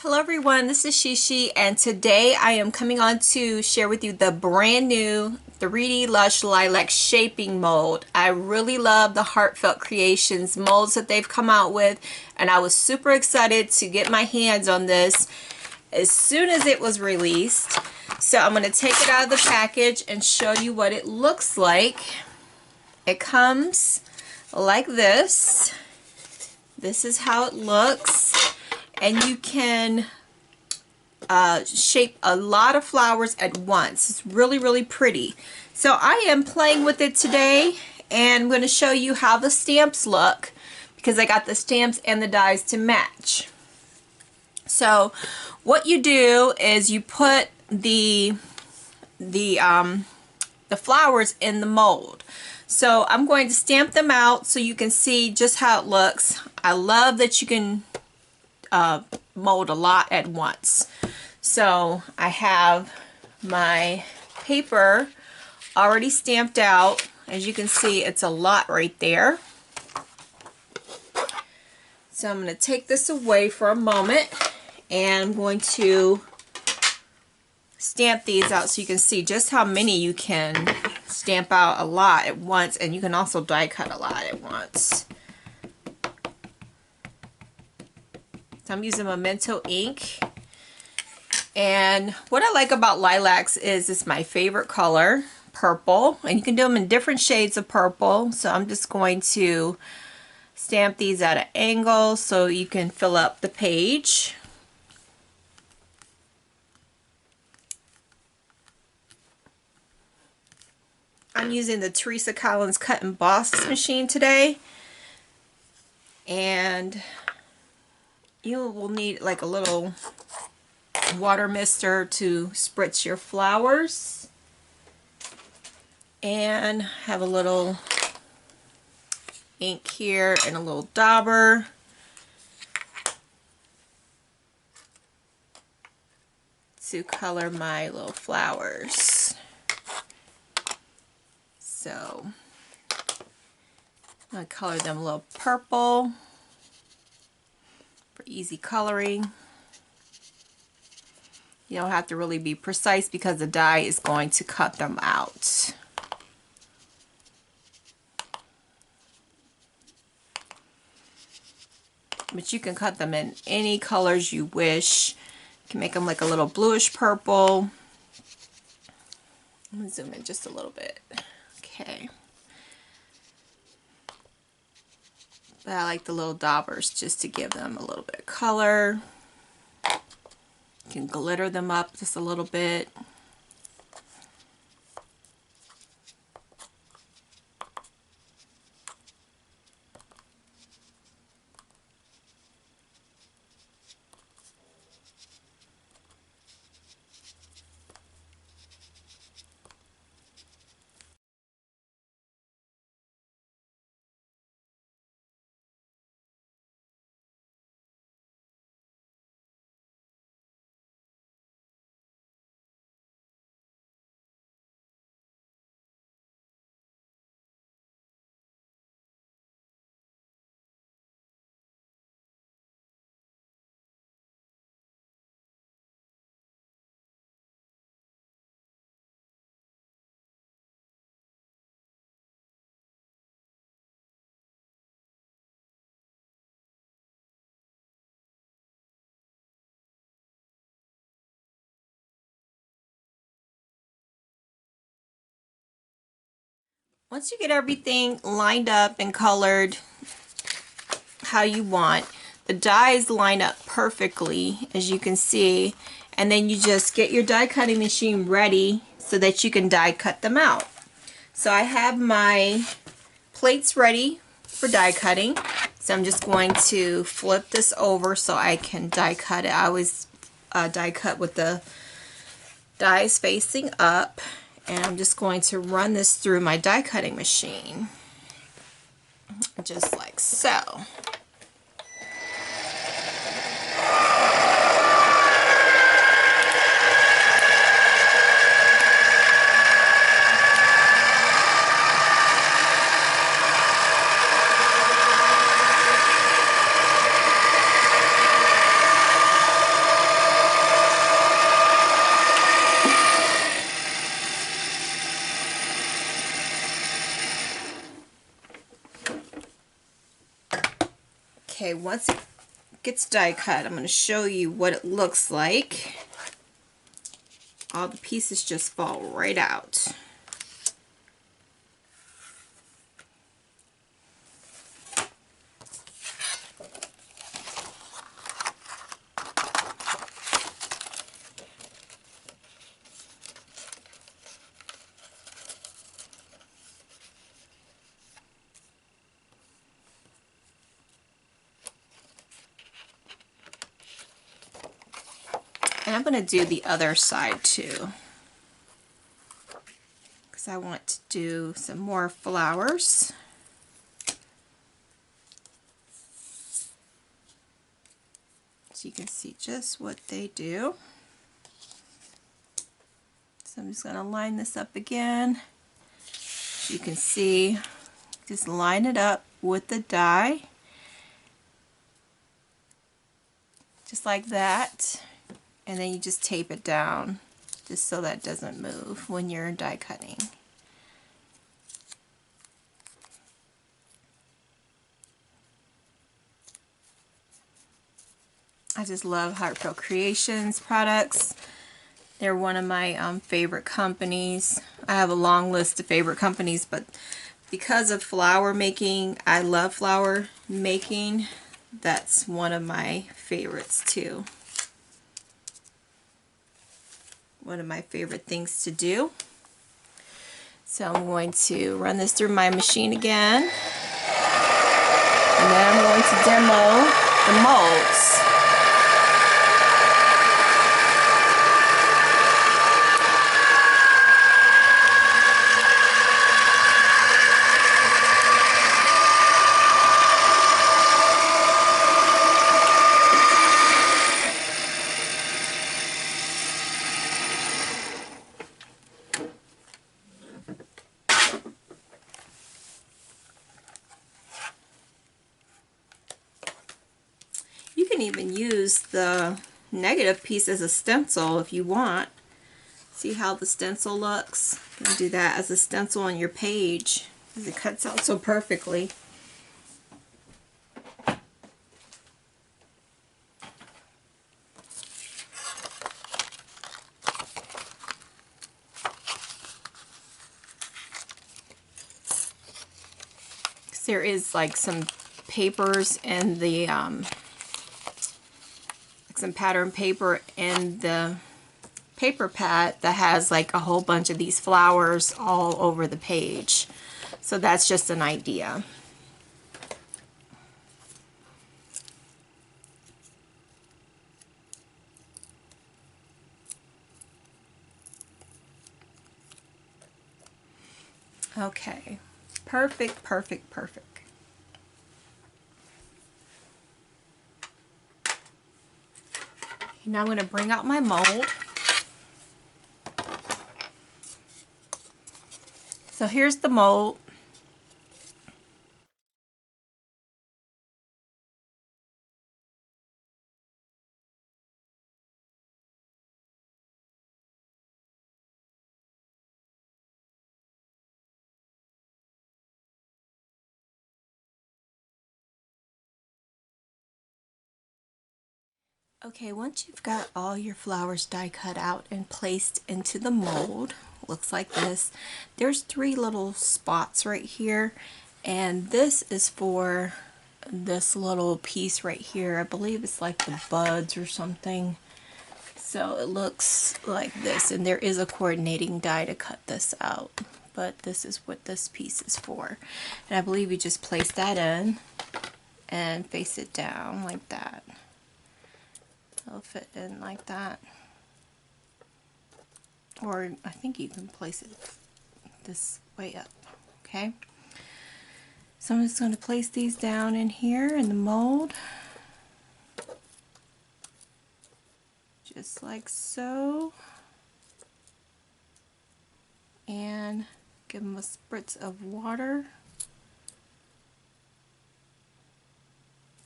Hello everyone, this is Sheshe, and today I am coming on to share with you the brand new 3D Lush Lilac Shaping Mold. I really love the Heartfelt Creations molds that they've come out with, and I was super excited to get my hands on this as soon as it was released. So I'm going to take it out of the package and show you what it looks like. It comes like this. This is how it looks. And you can shape a lot of flowers at once. It's really pretty. So I am playing with it today, and I'm going to show you how the stamps look because I got the stamps and the dies to match. So what you do is you put the flowers in the mold. So I'm going to stamp them out so you can see just how it looks. I love that you can mold a lot at once. So I have my paper already stamped out. As you can see, it's a lot right there. So I'm going to take this away for a moment, and I'm going to stamp these out so you can see just how many you can stamp out a lot at once, and you can also die cut a lot at once. I'm using Memento ink, and what I like about lilacs is it's my favorite color, purple, and you can do them in different shades of purple. So I'm just going to stamp these at an angle so you can fill up the page. I'm using the Teresa cut and emboss machine today, and you will need like a little water mister to spritz your flowers, and have a little ink here and a little dauber. To color my little flowers. So I'm going to color them a little purple for easy coloring. You don't have to really be precise because the die is going to cut them out. But you can cut them in any colors you wish. You can make them like a little bluish purple. I'm going to zoom in just a little bit. Okay. But I like the little daubers just to give them a little bit of color. You can glitter them up just a little bit. Once you get everything lined up and colored how you want, the dies line up perfectly, as you can see, and then you just get your die cutting machine ready so that you can die cut them out. So I have my plates ready for die cutting, so I'm just going to flip this over so I can die cut it. I always die cut with the dies facing up, and I'm just going to run this through my die cutting machine just like so. Okay, once it gets die cut, I'm going to show you what it looks like. All the pieces just fall right out. And I'm going to do the other side too, because I want to do some more flowers. So you can see just what they do. So I'm just going to line this up again. You can see, just line it up with the die, just like that. And then you just tape it down just so that doesn't move when you're die cutting. I just love Heartfelt Creations products. They're one of my favorite companies. I have a long list of favorite companies, but because of flower making, I love flower making. That's one of my favorites too. One of my favorite things to do. So I'm going to run this through my machine again, and then I'm going to demo the molds. You can even use the negative piece as a stencil if you want. See how the stencil looks? You can do that as a stencil on your page because it cuts out so perfectly. There is like some papers in the some pattern paper in the paper pad that has like a whole bunch of these flowers all over the page. So that's just an idea. Okay, perfect, perfect, perfect. Now I'm going to bring out my mold. So here's the mold. Okay, once you've got all your flowers die cut out and placed into the mold, looks like this. There's 3 little spots right here, and this is for this little piece right here. I believe it's like the buds or something. So it looks like this, and there is a coordinating die to cut this out, but this is what this piece is for. And I believe you just place that in and face it down like that. It'll fit in like that. Or I think you can place it this way up. Okay. So I'm just going to place these down in here in the mold. Just like so. And give them a spritz of water.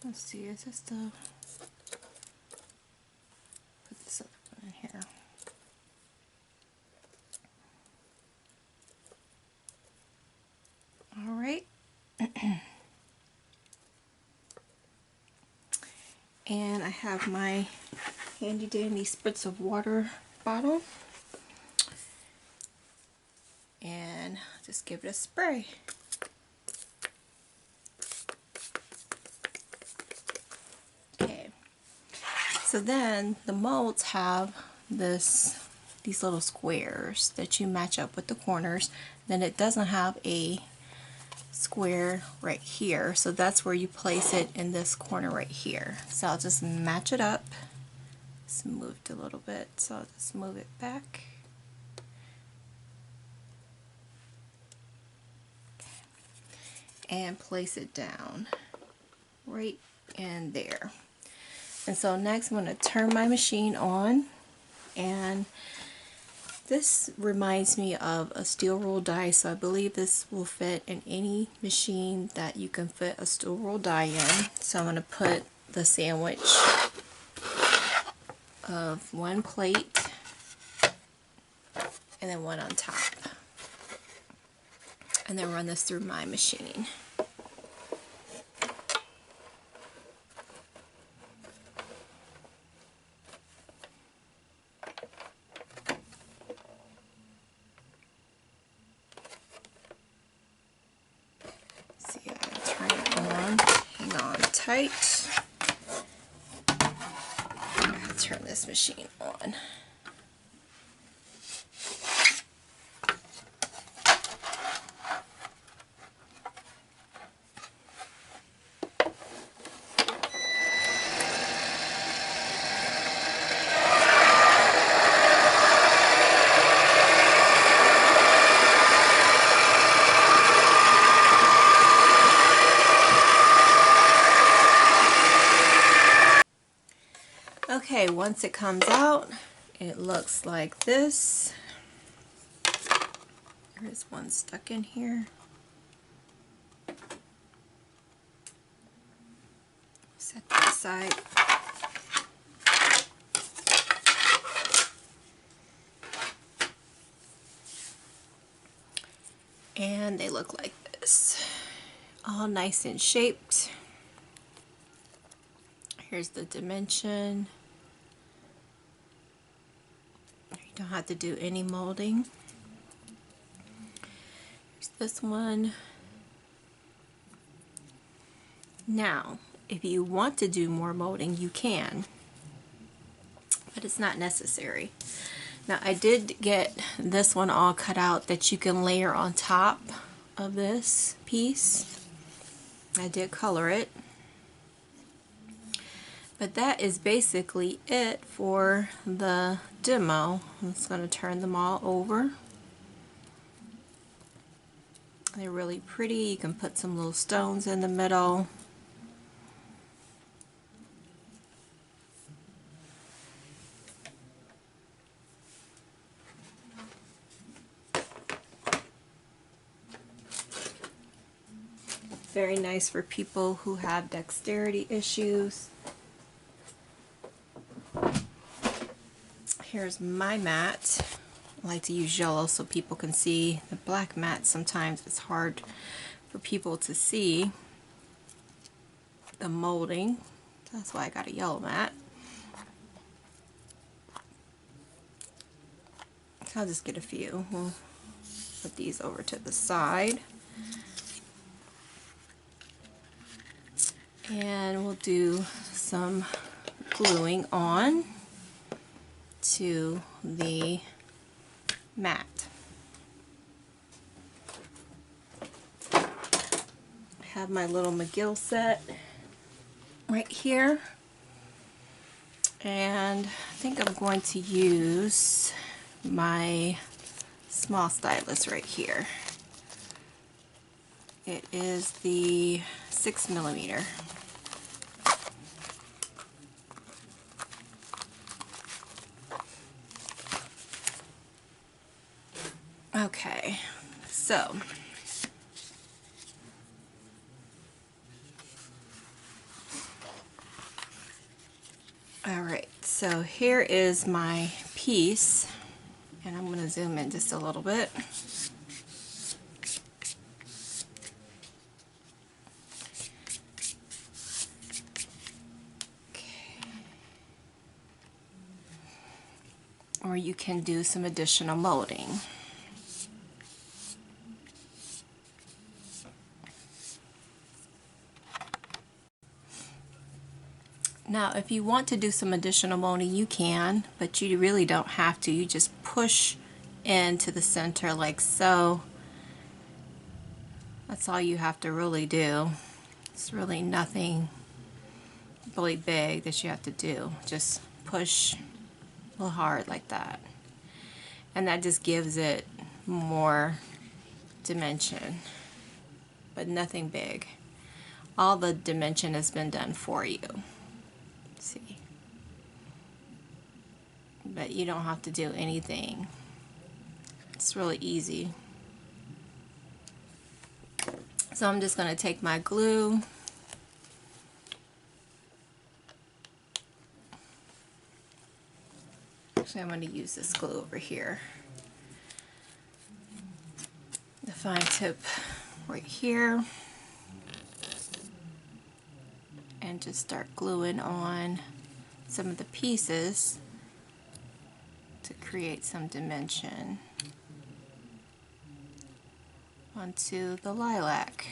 Let's see, is this the... Put this other one in here. Alright. have my handy dandy spritz of water bottle, and just give it a spray. Okay, so then the molds have these little squares that you match up with the corners. Then it doesn't have a square right here, so that's where you place it, in this corner right here. So I'll just match it up. It's moved a little bit, so I'll just move it back. And place it down right in there. And so next I'm going to turn my machine on, and this reminds me of a steel roll die, so I believe this will fit in any machine that you can fit a steel roll die in. So I'm going to put the sandwich of one plate and then one on top, and then run this through my machine. See, I gotta turn it on. Hang on tight. I gotta turn this machine on. Okay, once it comes out, it looks like this. There is one stuck in here. Set that aside. And they look like this, all nice and shaped. Here's the dimension. You don't have to do any molding. Here's this one. Now, if you want to do more molding, you can, but it's not necessary. Now, I did get this one all cut out that you can layer on top of this piece. I did color it. But that is basically it for the demo. I'm just going to turn them all over. They're really pretty. You can put some little stones in the middle. Very nice for people who have dexterity issues. Here's my mat. I like to use yellow so people can see. The black mat, sometimes it's hard for people to see the molding. That's why I got a yellow mat. I'll just get a few. We'll put these over to the side. And we'll do some gluing on to the mat. I have my little McGill set right here, and I think I'm going to use my small stylus right here. It is the 6mm. Okay, so alright, so here is my piece, and I'm going to zoom in just a little bit. Okay. or you can do some additional molding. Now, if you want to do some additional molding, you can, but you really don't have to. You just push into the center like so. That's all you have to really do. It's really nothing really big that you have to do. Just push a little hard like that. And that just gives it more dimension, but nothing big. All the dimension has been done for you. See, but you don't have to do anything. It's really easy. So I'm just going to take my glue, actually I'm going to use this glue over here, the fine tip right here, and just start gluing on some of the pieces to create some dimension onto the lilac.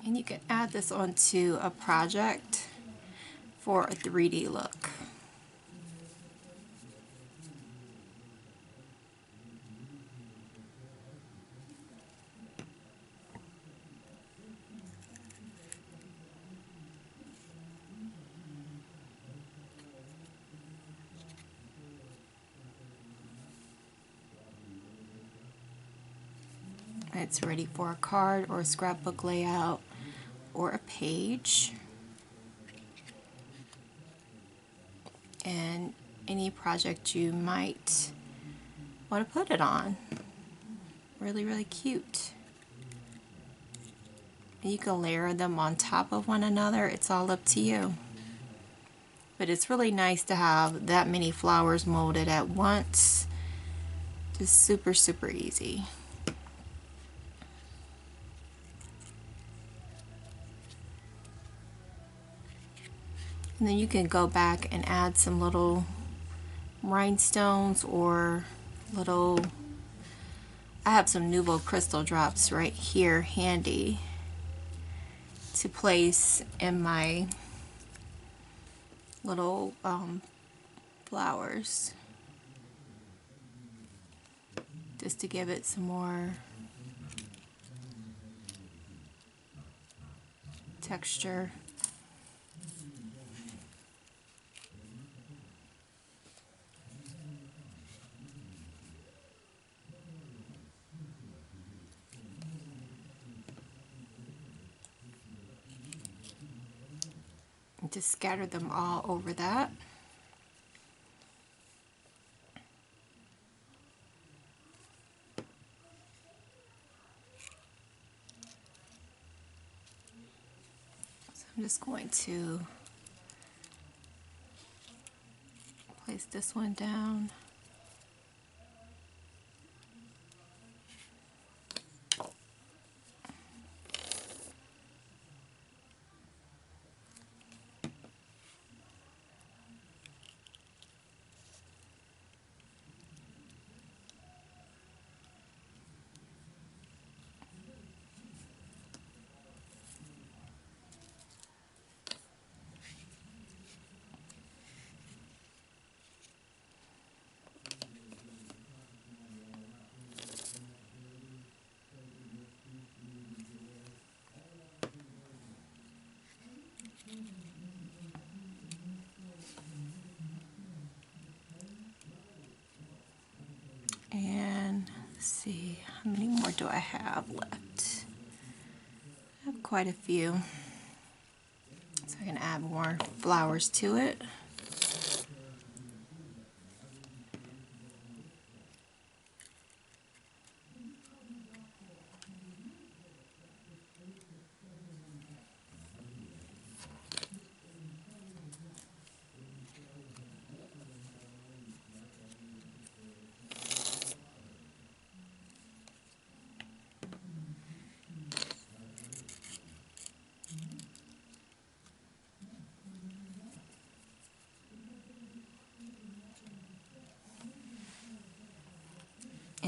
And you can add this onto a project for a 3D look. It's ready for a card or a scrapbook layout or a page, and any project you might want to put it on. Really, really cute. You can layer them on top of one another. It's all up to you. But it's really nice to have that many flowers molded at once. Just super, super easy. And then you can go back and add some little rhinestones or little, I have some Nuvo crystal drops right here handy to place in my little flowers, just to give it some more texture. And just scatter them all over that. So I'm just going to place this one down. And let's see, how many more do I have left? I have quite a few. So I can add more flowers to it.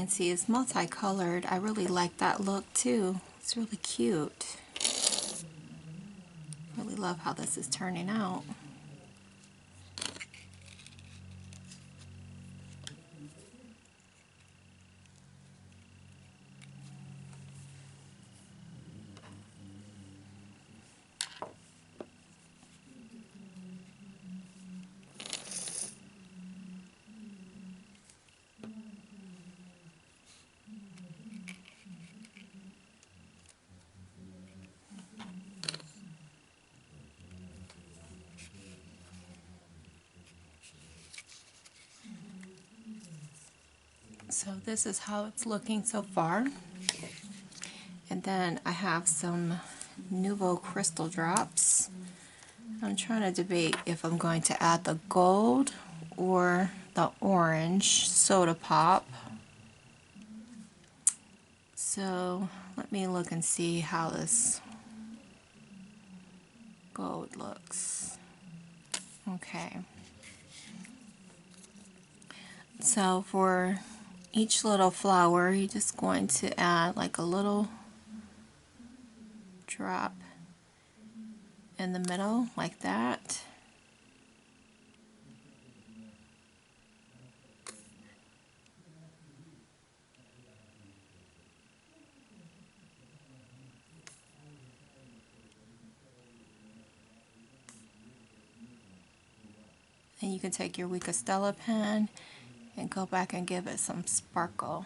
And see, it's multicolored. I really like that look too. It's really cute. Really love how this is turning out. So this is how it's looking so far. And then I have some Nouveau Crystal Drops. I'm trying to debate if I'm going to add the gold or the orange soda pop. So let me look and see how this gold looks. Okay. So for each little flower, you're just going to add like a little drop in the middle like that. And you can take your Weka Stella pen and go back and give it some sparkle.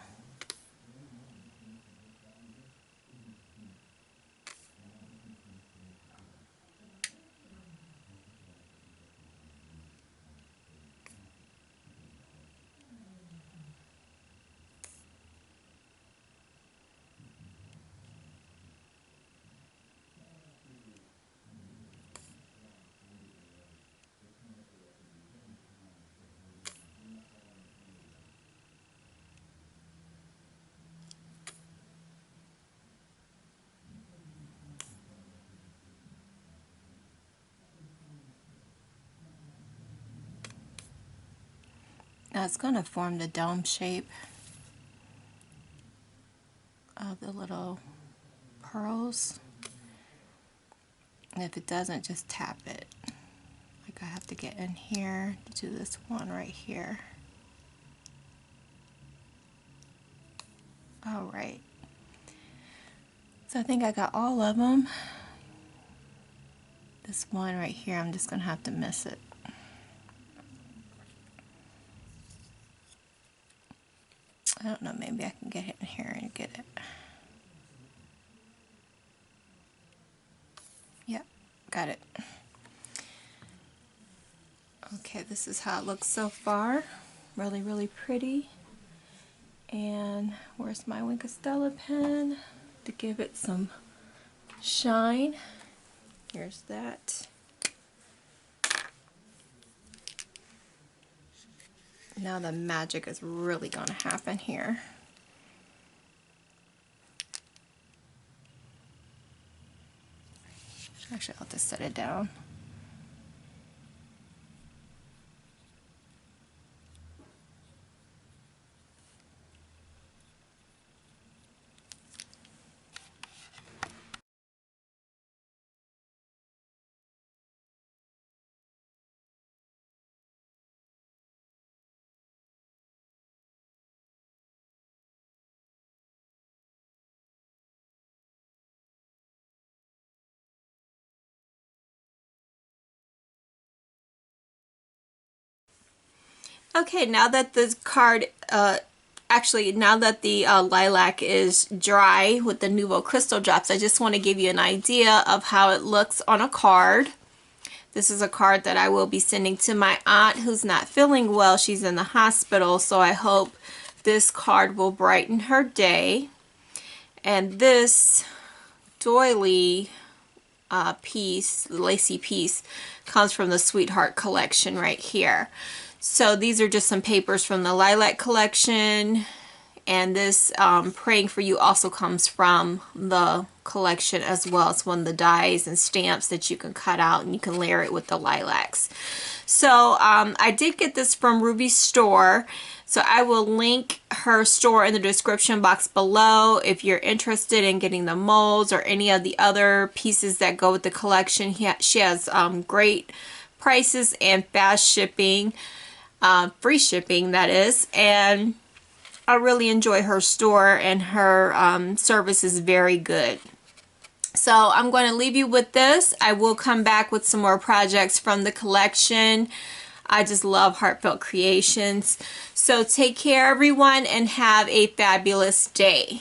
Now it's going to form the dome shape of the little pearls. And if it doesn't, just tap it. Like I have to get in here to do this one right here. All right. So I think I got all of them. This one right here, I'm just going to have to miss it. I don't know, maybe I can get it in here and get it. Yep, got it. Okay, this is how it looks so far. Really, really pretty. And where's my Weka Stella pen to give it some shine? Here's that. Now the magic is really going to happen here. Actually, I'll just set it down. Okay, now that the card, now that the lilac is dry with the Nouveau Crystal Drops, I just want to give you an idea of how it looks on a card. This is a card that I will be sending to my aunt who's not feeling well. She's in the hospital, so I hope this card will brighten her day. And this doily piece, the lacy piece, comes from the Sweetheart collection right here. So these are just some papers from the Lilac collection, and this Praying For You also comes from the collection as well. It's one of the dies and stamps that you can cut out, and you can layer it with the lilacs. So I did get this from Ruby's store, so I will link her store in the description box below if you're interested in getting the molds or any of the other pieces that go with the collection. She has great prices and fast shipping, free shipping that is, and I really enjoy her store, and her service is very good. So I'm going to leave you with this. I will come back with some more projects from the collection. I just love Heartfelt Creations. So take care, everyone, and have a fabulous day.